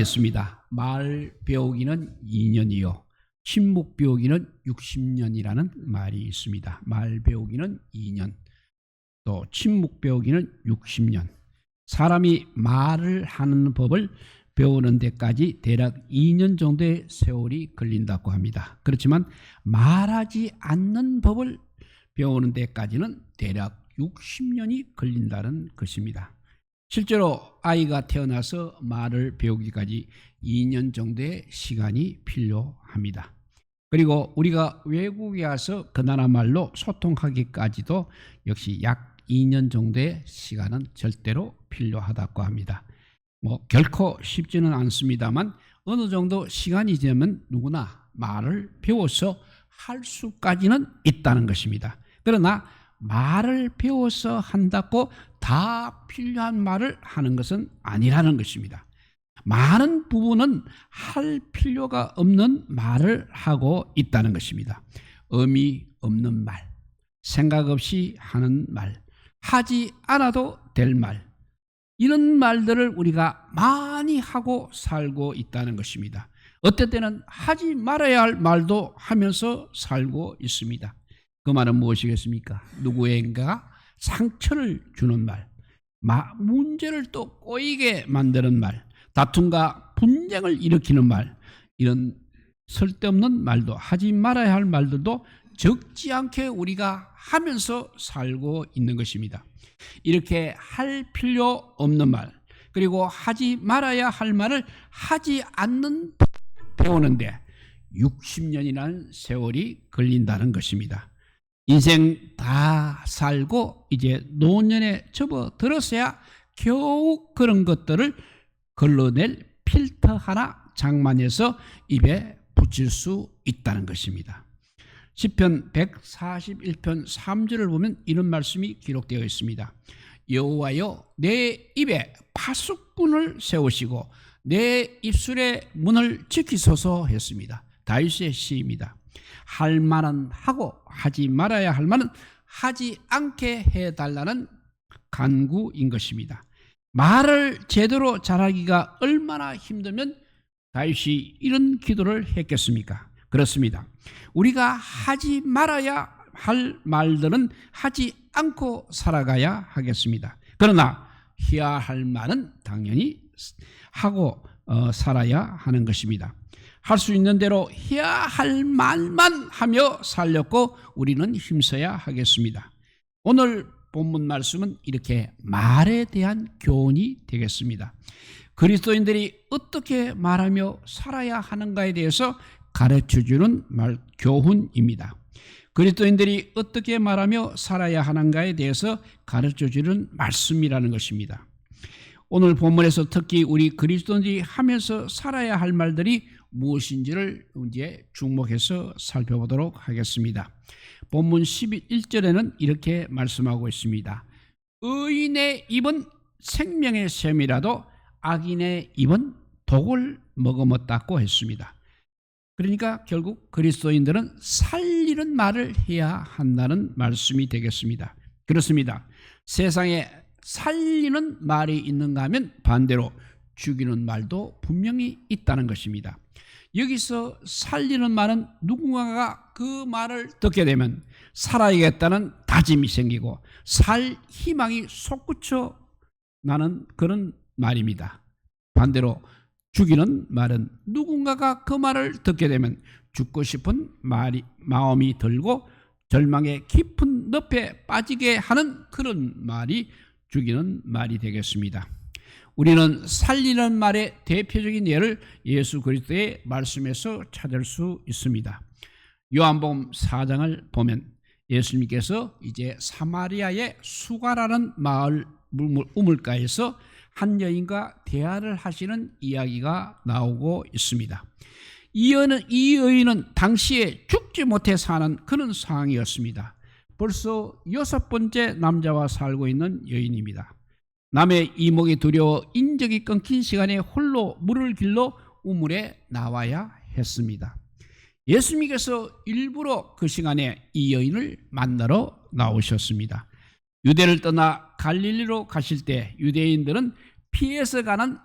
있습니다. 말 배우기는 2년이요 침묵 배우기는 60년이라는 말이 있습니다. 말 배우기는 2년, 또 침묵 배우기는 60년. 사람이 말을 하는 법을 배우는 데까지 대략 2년 정도의 세월이 걸린다고 합니다. 그렇지만 말하지 않는 법을 배우는 데까지는 대략 60년이 걸린다는 것입니다. 실제로 아이가 태어나서 말을 배우기까지 2년 정도의 시간이 필요합니다. 그리고 우리가 외국에 와서 그 나라 말로 소통하기까지도 역시 약 2년 정도의 시간은 절대로 필요하다고 합니다. 결코 쉽지는 않습니다만 어느 정도 시간이 되면 누구나 말을 배워서 할 수까지는 있다는 것입니다. 그러나 말을 배워서 한다고 다 필요한 말을 하는 것은 아니라는 것입니다. 많은 부분은 할 필요가 없는 말을 하고 있다는 것입니다. 의미 없는 말, 생각 없이 하는 말, 하지 않아도 될 말, 이런 말들을 우리가 많이 하고 살고 있다는 것입니다. 어떨 때는 하지 말아야 할 말도 하면서 살고 있습니다. 그 말은 무엇이겠습니까? 누구에게가 상처를 주는 말, 문제를 또 꼬이게 만드는 말, 다툼과 분쟁을 일으키는 말, 이런 쓸데없는 말도, 하지 말아야 할 말들도 적지 않게 우리가 하면서 살고 있는 것입니다. 이렇게 할 필요 없는 말, 그리고 하지 말아야 할 말을 하지 않는 배우는데 60년이라는 세월이 걸린다는 것입니다. 인생 다 살고 이제 노년에 접어들었어야 겨우 그런 것들을 걸러낼 필터 하나 장만해서 입에 붙일 수 있다는 것입니다. 시편 141편 3절을 보면 이런 말씀이 기록되어 있습니다. 여호와여, 내 입에 파수꾼을 세우시고 내 입술의 문을 지키소서 했습니다. 다윗의 시입니다. 할 말은 하고 하지 말아야 할 말은 하지 않게 해달라는 간구인 것입니다. 말을 제대로 잘하기가 얼마나 힘들면 다윗이 이런 기도를 했겠습니까? 그렇습니다. 우리가 하지 말아야 할 말들은 하지 않고 살아가야 하겠습니다. 그러나 해야 할 말은 당연히 하고 살아야 하는 것입니다. 할 수 있는 대로 해야 할 말만 하며 살렸고 우리는 힘써야 하겠습니다. 오늘 본문 말씀은 이렇게 말에 대한 교훈이 되겠습니다. 그리스도인들이 어떻게 말하며 살아야 하는가에 대해서 가르쳐주는 교훈입니다. 그리스도인들이 어떻게 말하며 살아야 하는가에 대해서 가르쳐주는 말씀이라는 것입니다. 오늘 본문에서 특히 우리 그리스도인들이 하면서 살아야 할 말들이 무엇인지를 이제 주목해서 살펴보도록 하겠습니다. 본문 11절에는 이렇게 말씀하고 있습니다. 의인의 입은 생명의 샘이라도 악인의 입은 독을 머금었다고 했습니다. 그러니까 결국 그리스도인들은 살리는 말을 해야 한다는 말씀이 되겠습니다. 그렇습니다. 세상에 살리는 말이 있는가 하면 반대로 죽이는 말도 분명히 있다는 것입니다. 여기서 살리는 말은 누군가가 그 말을 듣게 되면 살아야겠다는 다짐이 생기고 살 희망이 솟구쳐 나는 그런 말입니다. 반대로 죽이는 말은 누군가가 그 말을 듣게 되면 죽고 싶은 마음이 들고 절망의 깊은 늪에 빠지게 하는 그런 말이 죽이는 말이 되겠습니다. 우리는 살리는 말의 대표적인 예를 예수 그리스도의 말씀에서 찾을 수 있습니다. 요한복음 4장을 보면 예수님께서 이제 사마리아의 수가라는 마을 우물가에서 한 여인과 대화를 하시는 이야기가 나오고 있습니다. 이 여인은 당시에 죽지 못해 사는 그런 상황이었습니다. 벌써 6번째 남자와 살고 있는 여인입니다. 남의 이목이 두려워 인적이 끊긴 시간에 홀로 물을 길러 우물에 나와야 했습니다. 예수님께서 일부러 그 시간에 이 여인을 만나러 나오셨습니다. 유대를 떠나 갈릴리로 가실 때 유대인들은 피해서 가는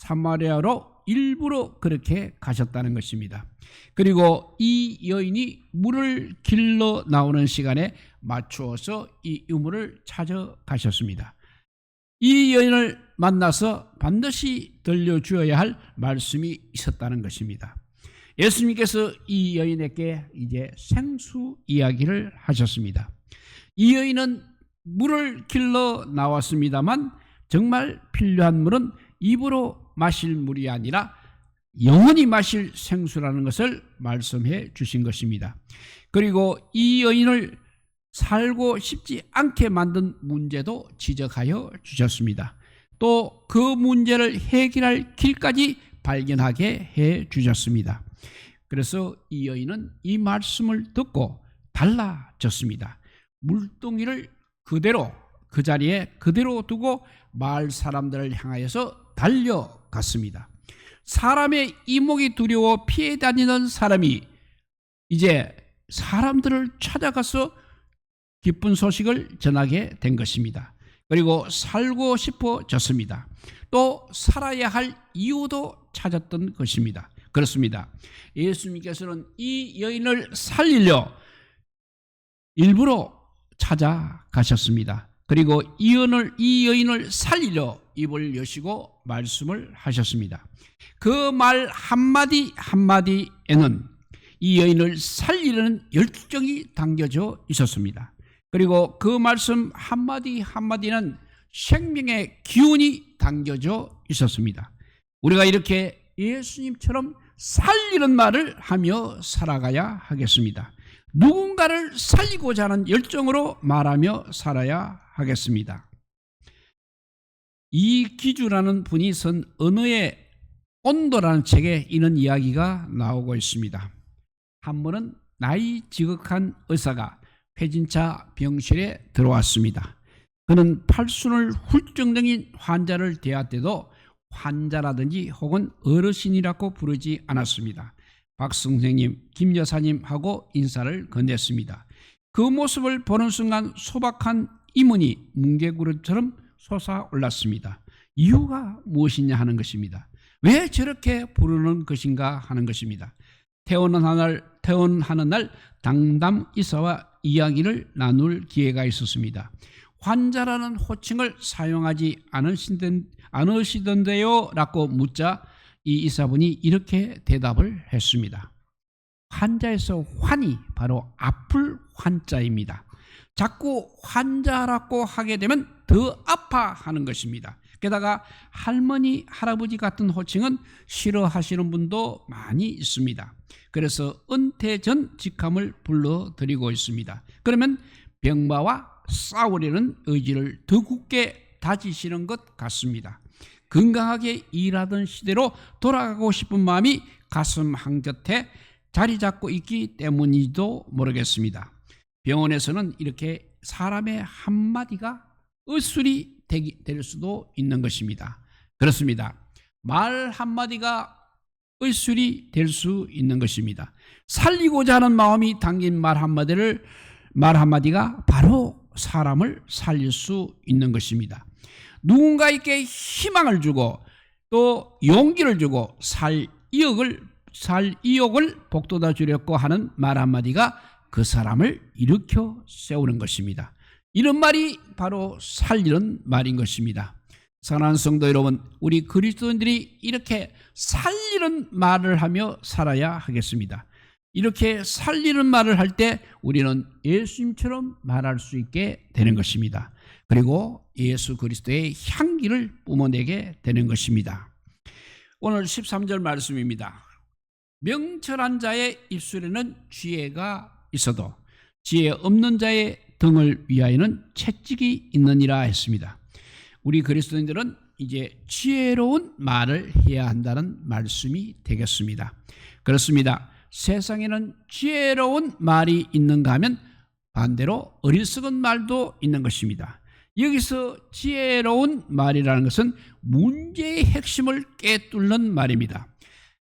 사마리아로 일부러 그렇게 가셨다는 것입니다. 그리고 이 여인이 물을 길러 나오는 시간에 맞추어서 이 유물을 찾아가셨습니다. 이 여인을 만나서 반드시 들려주어야 할 말씀이 있었다는 것입니다. 예수님께서 이 여인에게 이제 생수 이야기를 하셨습니다. 이 여인은 물을 길러 나왔습니다만 정말 필요한 물은 입으로 마실 물이 아니라 영원히 마실 생수라는 것을 말씀해 주신 것입니다. 그리고 이 여인을 살고 싶지 않게 만든 문제도 지적하여 주셨습니다. 또 그 문제를 해결할 길까지 발견하게 해 주셨습니다. 그래서 이 여인은 이 말씀을 듣고 달라졌습니다. 물동이를 그대로 그 자리에 그대로 두고 마을 사람들을 향하여서 달려갔습니다. 사람의 이목이 두려워 피해 다니는 사람이 이제 사람들을 찾아가서 기쁜 소식을 전하게 된 것입니다. 그리고 살고 싶어졌습니다. 또 살아야 할 이유도 찾았던 것입니다. 그렇습니다. 예수님께서는 이 여인을 살리려 일부러 찾아가셨습니다. 그리고 이 여인을 살리려 입을 여시고 말씀을 하셨습니다. 그 말 한마디 한마디에는 이 여인을 살리려는 열정이 담겨져 있었습니다. 그리고 그 말씀 한마디 한마디는 생명의 기운이 담겨져 있었습니다. 우리가 이렇게 예수님처럼 살리는 말을 하며 살아가야 하겠습니다. 누군가를 살리고자 하는 열정으로 말하며 살아야 하겠습니다. 이 기주라는 분이 쓴 언어의 온도라는 책에 이런 이야기가 나오고 있습니다. 한 번은 나이 지극한 의사가 회진차 병실에 들어왔습니다. 그는 팔순을 훌쩍 넘긴 환자를 대할 때도 환자라든지 혹은 어르신이라고 부르지 않았습니다. 박 선생님, 김 여사님하고 인사를 건넸습니다. 그 모습을 보는 순간 소박한 이문이 뭉게구름처럼 솟아올랐습니다. 이유가 무엇이냐 하는 것입니다. 왜 저렇게 부르는 것인가 하는 것입니다. 퇴원하는 날 당담 이사와 이야기를 나눌 기회가 있었습니다. 환자라는 호칭을 사용하지 않으시던데요? 라고 묻자 이 이사분이 이렇게 대답을 했습니다. 환자에서 환이 바로 아플 환자입니다. 자꾸 환자라고 하게 되면 더 아파하는 것입니다. 게다가 할머니, 할아버지 같은 호칭은 싫어하시는 분도 많이 있습니다. 그래서 은퇴 전 직함을 불러드리고 있습니다. 그러면 병마와 싸우려는 의지를 더 굳게 다지시는 것 같습니다. 건강하게 일하던 시대로 돌아가고 싶은 마음이 가슴 한곁에 자리 잡고 있기 때문인지도 모르겠습니다. 병원에서는 이렇게 사람의 한마디가 의술이 될 수도 있는 것입니다. 그렇습니다. 말 한마디가 의술이 될 수 있는 것입니다. 살리고자 하는 마음이 담긴 말 한마디가 바로 사람을 살릴 수 있는 것입니다. 누군가에게 희망을 주고 또 용기를 주고 살 이욕을 복돋아 주려고 하는 말 한마디가 그 사람을 일으켜 세우는 것입니다. 이런 말이 바로 살리는 말인 것입니다. 사랑하는 성도 여러분, 우리 그리스도인들이 이렇게 살리는 말을 하며 살아야 하겠습니다. 이렇게 살리는 말을 할 때 우리는 예수님처럼 말할 수 있게 되는 것입니다. 그리고 예수 그리스도의 향기를 뿜어내게 되는 것입니다. 오늘 13절 말씀입니다. 명철한 자의 입술에는 지혜가 있어도 지혜 없는 자의 등을 위하여는 채찍이 있느니라 했습니다. 우리 그리스도인들은 이제 지혜로운 말을 해야 한다는 말씀이 되겠습니다. 그렇습니다. 세상에는 지혜로운 말이 있는가 하면 반대로 어리석은 말도 있는 것입니다. 여기서 지혜로운 말이라는 것은 문제의 핵심을 꿰뚫는 말입니다.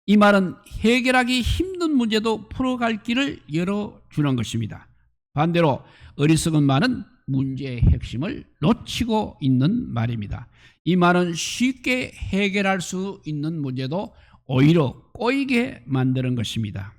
이 말은 해결하기 힘든 문제도 풀어갈 길을 열어주는 것입니다. 반대로 어리석은 말은 문제의 핵심을 놓치고 있는 말입니다. 이 말은 쉽게 해결할 수 있는 문제도 오히려 꼬이게 만드는 것입니다.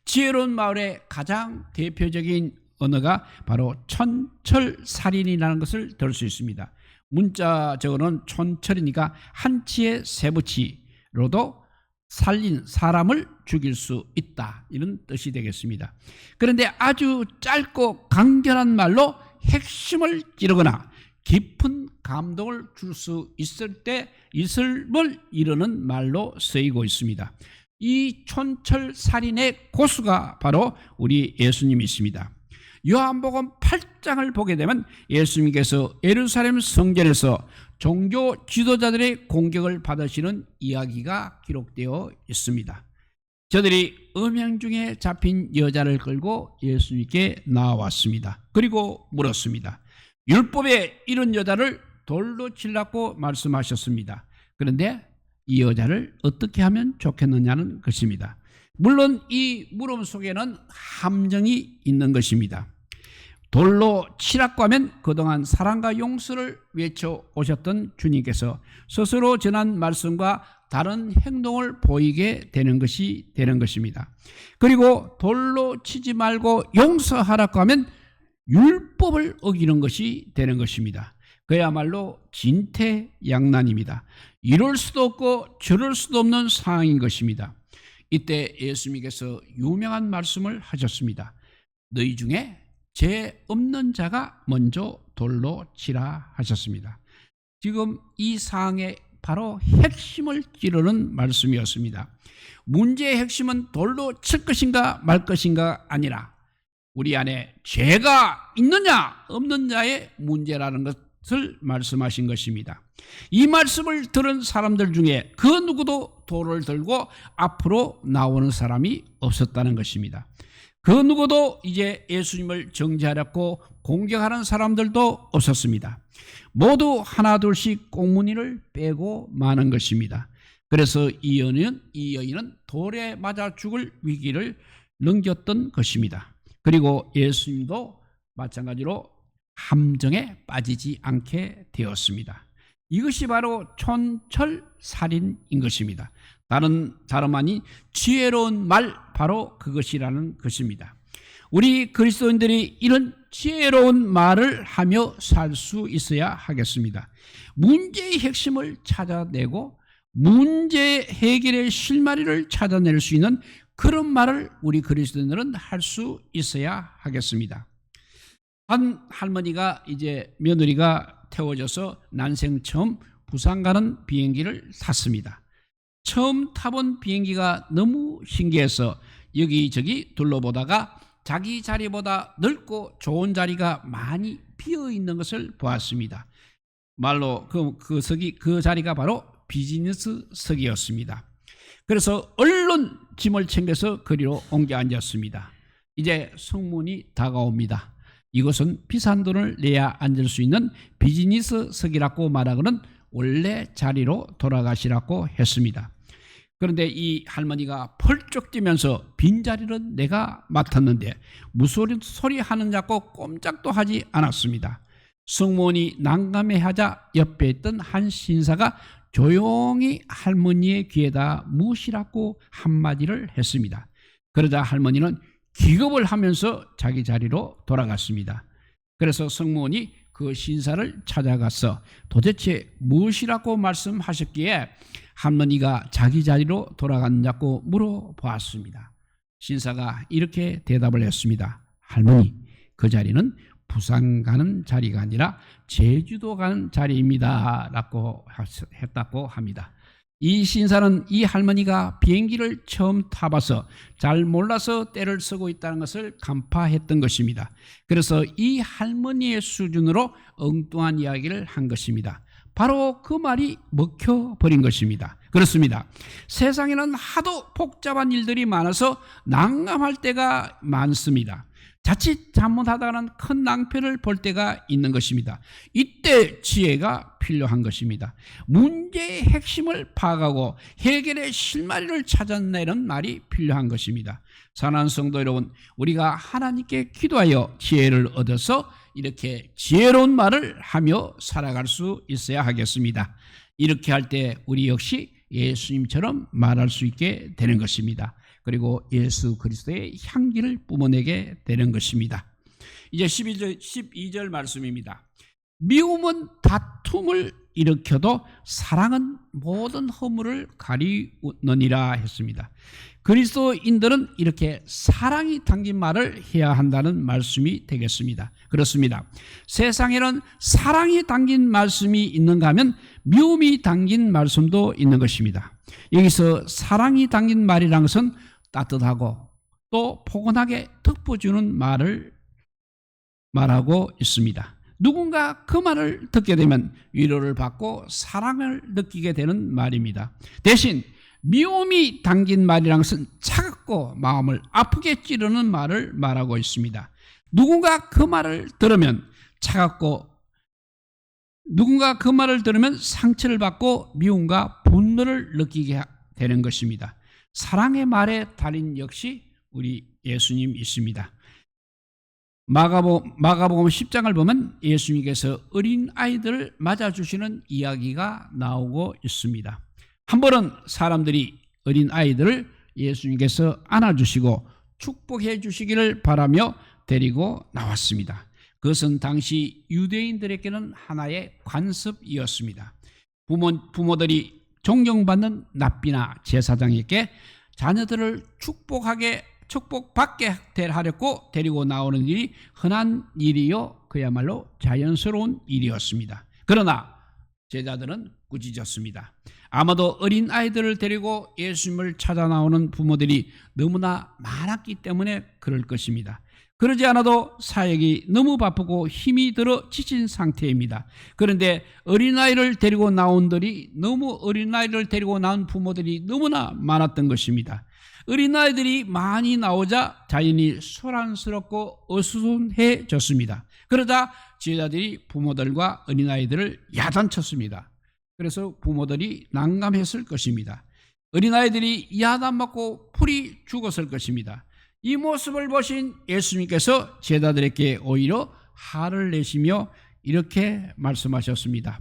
지혜로운 말의 가장 대표적인 언어가 바로 촌철살인이라는 것을 들을 수 있습니다. 문자적으로는 촌철이니까 한치의 세부치로도 살린 사람을 죽일 수 있다, 이런 뜻이 되겠습니다. 그런데 아주 짧고 간결한 말로 핵심을 찌르거나 깊은 감동을 줄 수 있을 때 이슬을 이루는 말로 쓰이고 있습니다. 이 촌철살인의 고수가 바로 우리 예수님이십니다. 요한복음 8장을 보게 되면 예수님께서 예루살렘 성전에서 종교 지도자들의 공격을 받으시는 이야기가 기록되어 있습니다. 저들이 음행 중에 잡힌 여자를 끌고 예수님께 나왔습니다. 그리고 물었습니다. 율법에 이런 여자를 돌로 치라고 말씀하셨습니다. 그런데 이 여자를 어떻게 하면 좋겠느냐는 것입니다. 물론 이 물음 속에는 함정이 있는 것입니다. 돌로 치라고 하면 그동안 사랑과 용서를 외쳐오셨던 주님께서 스스로 전한 말씀과 다른 행동을 보이게 되는 것입니다. 그리고 돌로 치지 말고 용서하라고 하면 율법을 어기는 것이 되는 것입니다. 그야말로 진퇴양난입니다. 이럴 수도 없고 저럴 수도 없는 상황인 것입니다. 이때 예수님께서 유명한 말씀을 하셨습니다. 너희 중에 죄 없는 자가 먼저 돌로 치라 하셨습니다. 지금 이 상황의 바로 핵심을 찌르는 말씀이었습니다. 문제의 핵심은 돌로 칠 것인가 말 것인가 아니라 우리 안에 죄가 있느냐 없느냐의 문제라는 것을 말씀하신 것입니다. 이 말씀을 들은 사람들 중에 그 누구도 돌을 들고 앞으로 나오는 사람이 없었다는 것입니다. 그 누구도 이제 예수님을 정죄하려고 공격하는 사람들도 없었습니다. 모두 하나둘씩 꽁무니를 빼고 마는 것입니다. 그래서 이 여인은 돌에 맞아 죽을 위기를 넘겼던 것입니다. 그리고 예수님도 마찬가지로 함정에 빠지지 않게 되었습니다. 이것이 바로 촌철살인인 것입니다. 다름 아닌 지혜로운 말, 바로 그것이라는 것입니다. 우리 그리스도인들이 이런 지혜로운 말을 하며 살 수 있어야 하겠습니다. 문제의 핵심을 찾아내고 문제 해결의 실마리를 찾아낼 수 있는 그런 말을 우리 그리스도인들은 할 수 있어야 하겠습니다. 한 할머니가 이제 며느리가 태워져서 난생 처음 부산 가는 비행기를 탔습니다. 처음 타본 비행기가 너무 신기해서 여기저기 둘러보다가 자기 자리보다 넓고 좋은 자리가 많이 비어 있는 것을 보았습니다. 말로 그 자리가 바로 비즈니스석이었습니다. 그래서 얼른 짐을 챙겨서 그리로 옮겨 앉았습니다. 이제 성문이 다가옵니다. 이것은 비싼 돈을 내야 앉을 수 있는 비즈니스석이라고 말하고는 원래 자리로 돌아가시라고 했습니다. 그런데 이 할머니가 펄쩍 뛰면서 빈자리는 내가 맡았는데 무슨 소리 하는 자고 꼼짝도 하지 않았습니다. 성문이 난감해하자 옆에 있던 한 신사가 조용히 할머니의 귀에다 무시라고 한마디를 했습니다. 그러자 할머니는 기겁을 하면서 자기 자리로 돌아갔습니다. 그래서 성문이 그 신사를 찾아가서 도대체 무엇이라고 말씀하셨기에 할머니가 자기 자리로 돌아갔냐고 물어보았습니다. 신사가 이렇게 대답을 했습니다. 할머니, 그 자리는 부산 가는 자리가 아니라 제주도 가는 자리입니다 라고 했다고 합니다. 이 신사는 이 할머니가 비행기를 처음 타봐서 잘 몰라서 때를 쓰고 있다는 것을 간파했던 것입니다. 그래서 이 할머니의 수준으로 엉뚱한 이야기를 한 것입니다. 바로 그 말이 먹혀버린 것입니다. 그렇습니다. 세상에는 하도 복잡한 일들이 많아서 난감할 때가 많습니다. 자칫 잘못하다가는 큰 낭패를 볼 때가 있는 것입니다. 이때 지혜가 필요한 것입니다. 문제의 핵심을 파악하고 해결의 실마리를 찾아내는 말이 필요한 것입니다. 사랑하는 성도 여러분, 우리가 하나님께 기도하여 지혜를 얻어서 이렇게 지혜로운 말을 하며 살아갈 수 있어야 하겠습니다. 이렇게 할 때 우리 역시 예수님처럼 말할 수 있게 되는 것입니다. 그리고 예수 그리스도의 향기를 뿜어내게 되는 것입니다. 이제 12절 말씀입니다. 미움은 다툼을 일으켜도 사랑은 모든 허물을 가리느니라 했습니다. 그리스도인들은 이렇게 사랑이 담긴 말을 해야 한다는 말씀이 되겠습니다. 그렇습니다. 세상에는 사랑이 담긴 말씀이 있는가 하면 미움이 담긴 말씀도 있는 것입니다. 여기서 사랑이 담긴 말이라는 것은 따뜻하고 또 포근하게 덮어주는 말을 말하고 있습니다. 누군가 그 말을 듣게 되면 위로를 받고 사랑을 느끼게 되는 말입니다. 대신 미움이 담긴 말이라는 것은 차갑고 마음을 아프게 찌르는 말을 말하고 있습니다. 누군가 그 말을 들으면 상처를 받고 미움과 분노를 느끼게 되는 것입니다. 사랑의 말의 달인 역시 우리 예수님이십니다. 마가복음 10장을 보면 예수님께서 어린아이들을 맞아주시는 이야기가 나오고 있습니다. 한 번은 사람들이 어린아이들을 예수님께서 안아주시고 축복해 주시기를 바라며 데리고 나왔습니다. 그것은 당시 유대인들에게는 하나의 관습이었습니다. 부모들이 존경받는 납비나 제사장에게 자녀들을 축복받게 하려고 데리고 나오는 일이 흔한 일이요 그야말로 자연스러운 일이었습니다. 그러나 제자들은 꾸짖었습니다. 아마도 어린아이들을 데리고 예수님을 찾아 나오는 부모들이 너무나 많았기 때문에 그럴 것입니다. 그러지 않아도 사역이 너무 바쁘고 힘이 들어 지친 상태입니다. 그런데 어린아이를 데리고 나온 부모들이 너무나 많았던 것입니다. 어린아이들이 많이 나오자 자연히 소란스럽고 어수선해졌습니다. 그러자 제자들이 부모들과 어린아이들을 야단쳤습니다. 그래서 부모들이 난감했을 것입니다. 어린아이들이 야단맞고 풀이 죽었을 것입니다. 이 모습을 보신 예수님께서 제자들에게 오히려 화를 내시며 이렇게 말씀하셨습니다.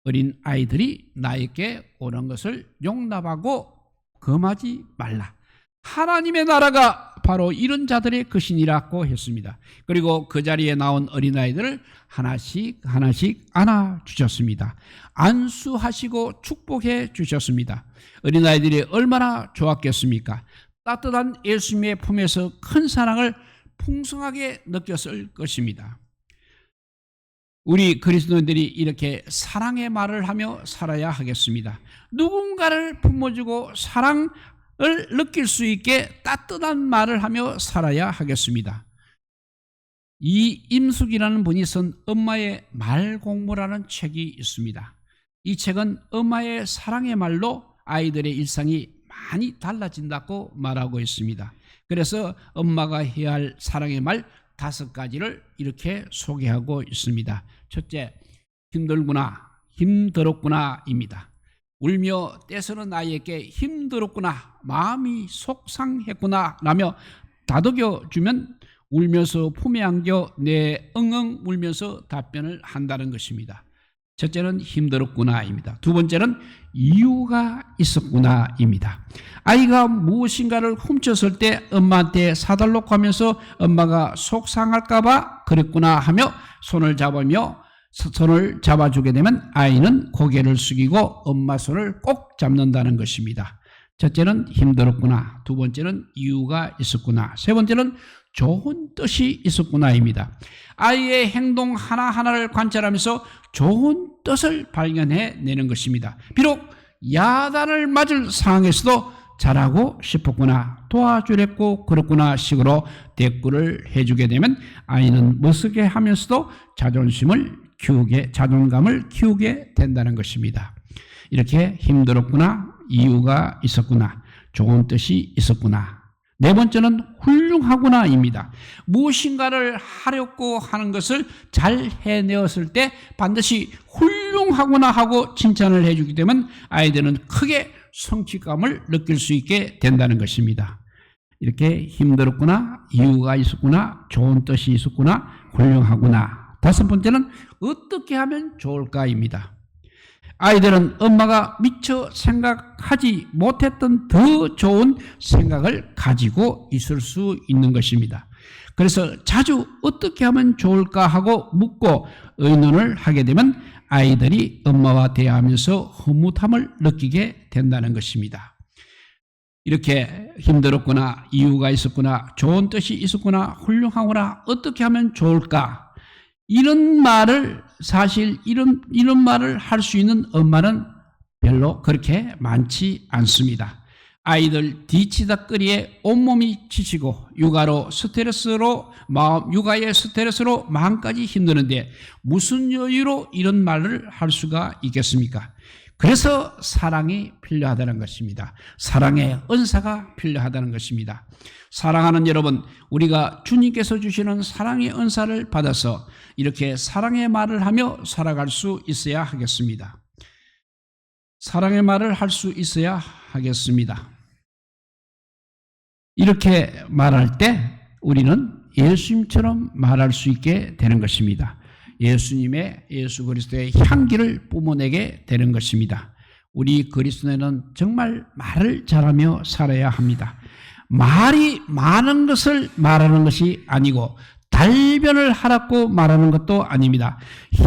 어린아이들이 나에게 오는 것을 용납하고 금하지 말라. 하나님의 나라가 바로 이런 자들의 것이니라고 했습니다. 그리고 그 자리에 나온 어린아이들을 하나씩 안아주셨습니다. 안수하시고 축복해 주셨습니다. 어린아이들이 얼마나 좋았겠습니까? 따뜻한 예수님의 품에서 큰 사랑을 풍성하게 느꼈을 것입니다. 우리 그리스도인들이 이렇게 사랑의 말을 하며 살아야 하겠습니다. 누군가를 품어주고 사랑을 느낄 수 있게 따뜻한 말을 하며 살아야 하겠습니다. 이임숙이라는 분이 쓴 엄마의 말 공부라는 책이 있습니다. 이 책은 엄마의 사랑의 말로 아이들의 일상이 많이 달라진다고 말하고 있습니다. 그래서 엄마가 해야 할 사랑의 말 5가지를 이렇게 소개하고 있습니다. 첫째, 힘들었구나입니다. 울며 떼쓰는 아이에게 힘들었구나, 마음이 속상했구나 라며 다독여주면 울면서 품에 안겨 내 엉엉 울면서 답변을 한다는 것입니다. 첫째는 힘들었구나입니다. 두 번째는 이유가 있었구나입니다. 아이가 무엇인가를 훔쳤을 때 엄마한테 사달라고 하면서 엄마가 속상할까봐 그랬구나 하며 손을 잡아주게 되면 아이는 고개를 숙이고 엄마 손을 꼭 잡는다는 것입니다. 첫째는 힘들었구나, 두 번째는 이유가 있었구나, 세 번째는 좋은 뜻이 있었구나입니다. 아이의 행동 하나하나를 관찰하면서 좋은 뜻을 발견해내는 것입니다. 비록 야단을 맞을 상황에서도 잘하고 싶었구나, 도와주랬고 그렇구나 식으로 대꾸를 해주게 되면 아이는 멋스게 하면서도 자존감을 키우게 된다는 것입니다. 이렇게 힘들었구나, 이유가 있었구나, 좋은 뜻이 있었구나. 네 번째는 훌륭하구나입니다. 무엇인가를 하려고 하는 것을 잘 해내었을 때 반드시 훌륭하구나 하고 칭찬을 해주기 때문에 아이들은 크게 성취감을 느낄 수 있게 된다는 것입니다. 이렇게 힘들었구나, 이유가 있었구나, 좋은 뜻이 있었구나, 훌륭하구나. 다섯 번째는 어떻게 하면 좋을까입니다. 아이들은 엄마가 미처 생각하지 못했던 더 좋은 생각을 가지고 있을 수 있는 것입니다. 그래서 자주 어떻게 하면 좋을까 하고 묻고 의논을 하게 되면 아이들이 엄마와 대화하면서 허무함을 느끼게 된다는 것입니다. 이렇게 힘들었구나, 이유가 있었구나, 좋은 뜻이 있었구나, 훌륭하구나, 어떻게 하면 좋을까? 이런 말을 사실 이런 말을 할 수 있는 엄마는 별로 그렇게 많지 않습니다. 아이들 뒤치다꺼리에 온몸이 지치고 육아의 스트레스로 마음까지 힘드는데 무슨 여유로 이런 말을 할 수가 있겠습니까? 그래서 사랑이 필요하다는 것입니다. 사랑의 은사가 필요하다는 것입니다. 사랑하는 여러분, 우리가 주님께서 주시는 사랑의 은사를 받아서 이렇게 사랑의 말을 하며 살아갈 수 있어야 하겠습니다. 사랑의 말을 할 수 있어야 하겠습니다. 이렇게 말할 때 우리는 예수님처럼 말할 수 있게 되는 것입니다. 예수 그리스도의 향기를 뿜어내게 되는 것입니다. 우리 그리스도인은 정말 말을 잘하며 살아야 합니다. 말이 많은 것을 말하는 것이 아니고 달변을 하라고 말하는 것도 아닙니다.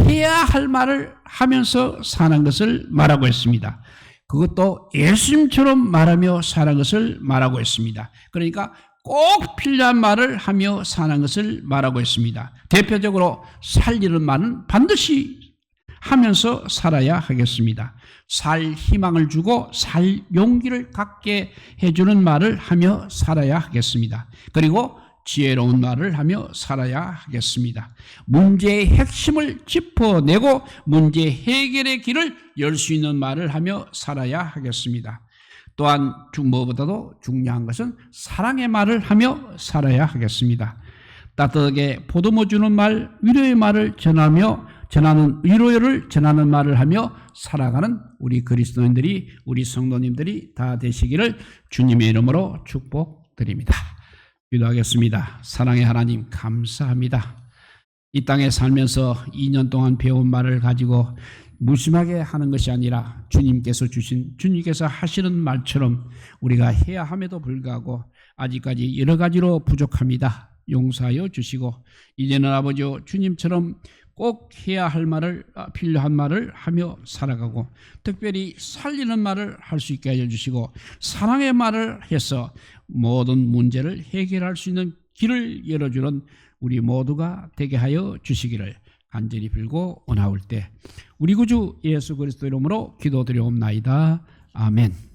해야 할 말을 하면서 사는 것을 말하고 있습니다. 그것도 예수님처럼 말하며 사는 것을 말하고 있습니다. 그러니까 꼭 필요한 말을 하며 사는 것을 말하고 있습니다. 대표적으로 살리는 말은 반드시 하면서 살아야 하겠습니다. 살 희망을 주고 살 용기를 갖게 해주는 말을 하며 살아야 하겠습니다. 그리고 지혜로운 말을 하며 살아야 하겠습니다. 문제의 핵심을 짚어내고 문제 해결의 길을 열 수 있는 말을 하며 살아야 하겠습니다. 또한 무엇보다도 중요한 것은 사랑의 말을 하며 살아야 하겠습니다. 따뜻하게 보듬어 주는 말, 위로의 말을 위로를 전하는 말을 하며 살아가는 우리 그리스도인들이, 우리 성도님들이 다 되시기를 주님의 이름으로 축복드립니다. 기도하겠습니다. 사랑의 하나님, 감사합니다. 이 땅에 살면서 2년 동안 배운 말을 가지고 무심하게 하는 것이 아니라 주님께서 하시는 말처럼 우리가 해야 함에도 불구하고 아직까지 여러 가지로 부족합니다. 용서하여 주시고 이제는 아버지 주님처럼 꼭 해야 할 말을, 필요한 말을 하며 살아가고 특별히 살리는 말을 할 수 있게 하여 주시고 사랑의 말을 해서 모든 문제를 해결할 수 있는 길을 열어주는 우리 모두가 되게 하여 주시기를 간절히 빌고 원하올 때 우리 구주 예수 그리스도 이름으로 기도드리옵나이다. 아멘.